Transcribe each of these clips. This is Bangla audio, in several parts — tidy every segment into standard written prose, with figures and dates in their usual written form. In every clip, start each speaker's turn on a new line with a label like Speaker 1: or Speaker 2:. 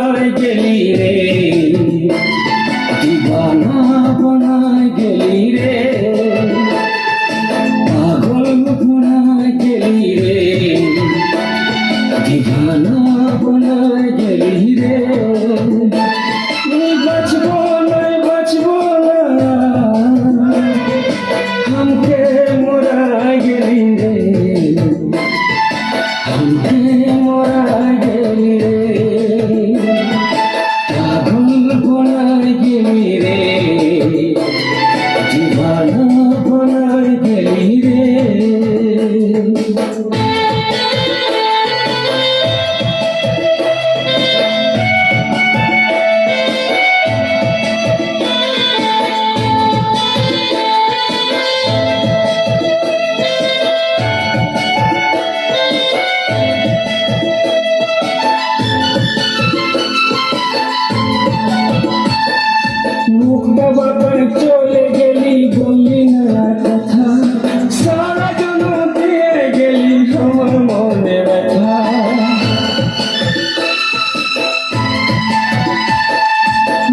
Speaker 1: बनाए गेली रे दीवाना बनाए गेली रे पागल बनाए गेली रे दीवाना बनाए गेली रे बचबो ना हमके मोरा गेली रे हमके मोरा गेली रे पागल बनाए गेली रे दीवाना बनाए गेली रे মুখ বাবার চলে গেলি বললি না কথা সারা জন্য দিয়ে গেলি আমার মনে ব্যথা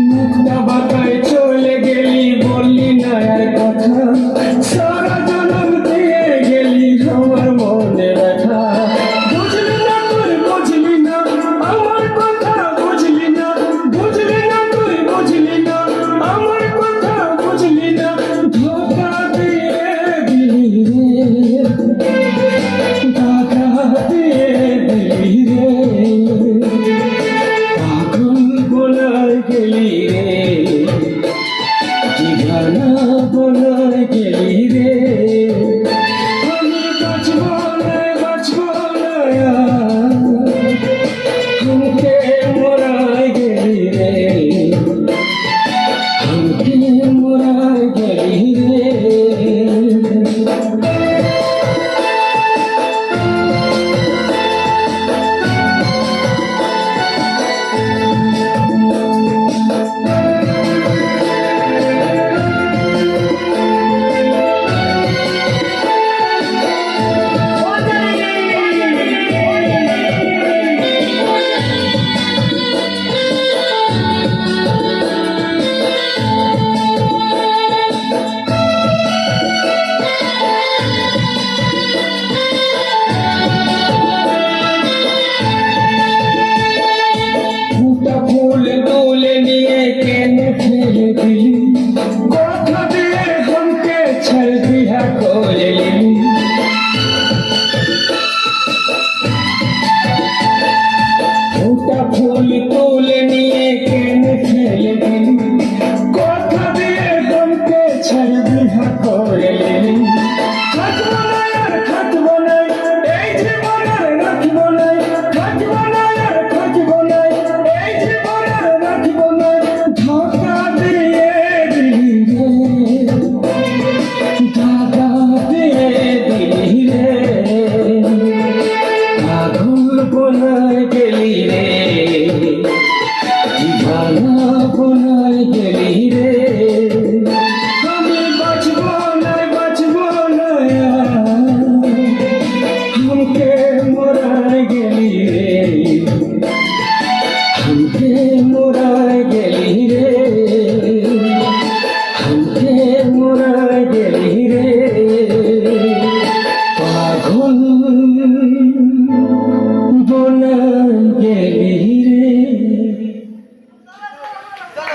Speaker 1: মুখ বাবার চলে গেলি বললি না কথা সারা জন্য দিয়ে গেলি আমার মনে ব্যথা বুঝলি না তুই বুঝলি না আমার কথা বুঝলি না বুঝলি না তুই বুঝলি না আমার কথা বুঝলি না ধোঁকা দিয়ে দিলি রে ধোঁকা দিয়ে দিলি রে পাগল বলায় গেলি রে দীবানা বলায় গেলি রে আমি বাঁচবো না हमके मोराय गेली रे हमके मोराय गेली रे फूल डोले निये केने फेल दिली कोठा दिए हमके छल दिया कोले लिली फूटा फूल डोले निये केने फेल दिली कोठा दिए हमके छल दिया कोले लिली खाटबो ना यार खाटबो ना এই জীবনের রাখবো না খাটবো না यार খাটবো না এই জীবনের রাখবো না ধোঁকা দিয়ে দিলি রে ধোঁকা দিয়ে দিলি রে পাগল বনায় গেলি রে দীবানা বনায় গেলি রে আমি বাঁচবো না हमके मोराय गेली रे हमके मोराय गेली रे हमके मोराय गेली रे पागल बनाय गेली